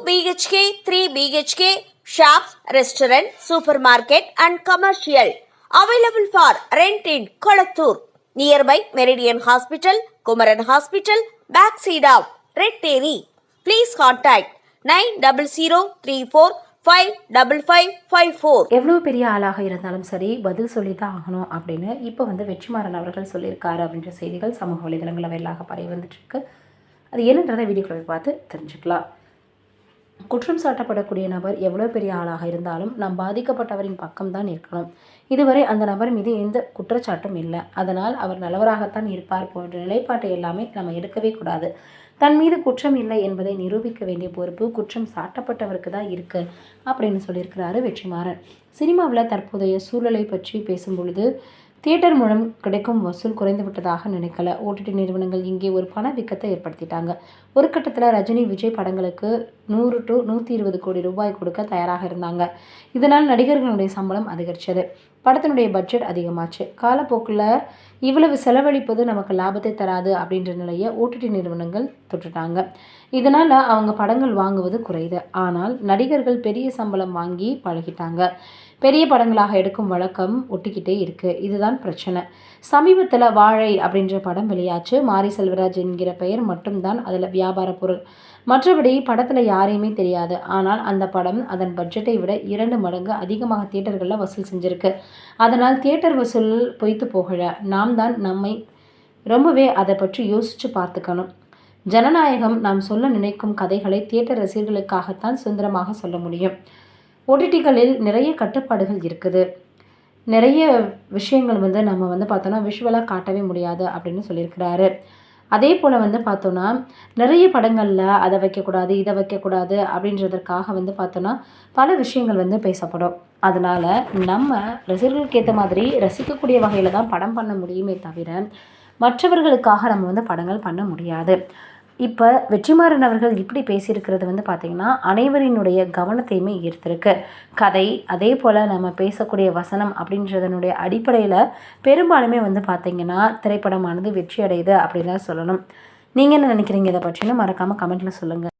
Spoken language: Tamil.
BHK, 3 BHK, shops, restaurant, supermarket and commercial. Available for rent in Kolattur. Nearby Meridian Hospital, Kumaran Hospital, backside of Red Terry. Please contact 9034555554. எவ்வளோ பெரிய ஆளாக இருந்தாலும் சரி பதில் சொல்லி தான் ஆகணும் அப்படின்னு இப்போ வெற்றிமாறன் அவர்கள் சொல்லியிருக்காரு அப்படின்ற செய்திகள் சமூக வலைதளங்களில் வெள்ளாக பரவி வந்துட்டுருக்கு. அது என்னன்றதை வீடியோக்களை பார்த்து தெரிஞ்சுக்கலாம். குற்றம் சாட்டப்படக்கூடிய நபர் எவ்வளோ பெரிய ஆளாக இருந்தாலும் நாம் பாதிக்கப்பட்டவரின் பக்கம்தான் இருக்கணும். இதுவரை அந்த நபர் மீது எந்த குற்றச்சாட்டும் இல்லை, அதனால் அவர் நல்லவராகத்தான் இருப்பார் போன்ற நிலைப்பாட்டை எல்லாமே நம்ம எடுக்கவே கூடாது. தன் மீது குற்றம் இல்லை என்பதை நிரூபிக்க வேண்டிய பொறுப்பு குற்றம் சாட்டப்பட்டவருக்கு தான் இருக்கு அப்படின்னு சொல்லியிருக்கிறாரு வெற்றிமாறன். சினிமாவில் தற்போதைய சூழலை பற்றி பேசும் பொழுது தியேட்டர் மூலம் கிடைக்கும் வசூல் குறைந்து விட்டதாக நினைக்கல. ஓடிடி நிறுவனங்கள் இங்கே ஒரு பணவீக்கத்தை ஏற்படுத்திட்டாங்க. ஒரு கட்டத்தில் ரஜினி, விஜய் படங்களுக்கு 100 to 120 கோடி ரூபாய் கொடுக்க தயாராக இருந்தாங்க. இதனால் நடிகர்களுடைய சம்பளம் அதிகரித்தது, படத்தினுடைய பட்ஜெட் அதிகமாச்சு. காலப்போக்கில் இவ்வளவு செலவழிப்பது நமக்கு லாபத்தை தராது அப்படின்ற நிலையை ஓடிடி நிறுவனங்கள் தொட்டுட்டாங்க. இதனால் அவங்க படங்கள் வாங்குவது குறையுது. ஆனால் நடிகர்கள் பெரிய சம்பளம் வாங்கி பழகிட்டாங்க. பெரிய படங்களாக எடுக்கும் வழக்கம் ஒட்டிக்கிட்டே இருக்குது. இதுதான் பிரச்சனை. சமீபத்தில் வாழை அப்படின்ற படம் வெளியாச்சு. மாரி செல்வராஜ் என்கிற பெயர் மட்டும்தான் அதில் வியாபார பொருள். மற்றபடி படத்தில் யாரையுமே தெரியாது. ஆனால் அந்த படம் அதன் பட்ஜெட்டை விட 2 மடங்கு அதிகமாக தியேட்டர்களில் வசூல் செஞ்சுருக்கு. அதனால் தியேட்டர் வசூல் பொய்த்து போகலை. நாம் தான் நம்மை ரொம்பவே அதை பற்றி யோசித்து பார்த்துக்கணும். ஜனநாயகம் நாம் சொல்ல நினைக்கும் கதைகளை தியேட்டர் ரசிகர்களுக்காகத்தான் சுதந்திரமாக சொல்ல முடியும். ஓடிடிகளில் நிறைய கட்டுப்பாடுகள் இருக்குது. நிறைய விஷயங்கள் நம்ம பார்த்தோன்னா விஷுவலாக காட்டவே முடியாது அப்படின்னு சொல்லியிருக்கிறாரு. அதே போல் பார்த்தோன்னா நிறைய படங்களில் அதை வைக்கக்கூடாது, இதை வைக்கக்கூடாது அப்படின்றதற்காக பார்த்தோன்னா பல விஷயங்கள் பேசப்படும். அதனால் நம்ம ரசிகர்களுக்கு ஏற்ற மாதிரி ரசிக்கக்கூடிய வகையில் தான் படம் பண்ண முடியுமே தவிர மற்றவர்களுக்காக நம்ம படங்கள் பண்ண முடியாது. இப்போ வெற்றிமாறன் அவர்கள் இப்படி பேசியிருக்கிறது பார்த்திங்கன்னா அனைவரினுடைய கவனத்தையுமே ஈர்த்திருக்கு. கதை அதே போல் நம்ம பேசக்கூடிய வசனம் அப்படின்றதனுடைய அடிப்படையில் பெரும்பாலுமே பார்த்திங்கன்னா திரைப்படமானது வெற்றி அடையுது அப்படின்னு தான் சொல்லணும். நீங்கள் என்ன நினைக்கிறீங்க இதை பற்றின மறக்காமல் கமெண்ட்டில் சொல்லுங்கள்.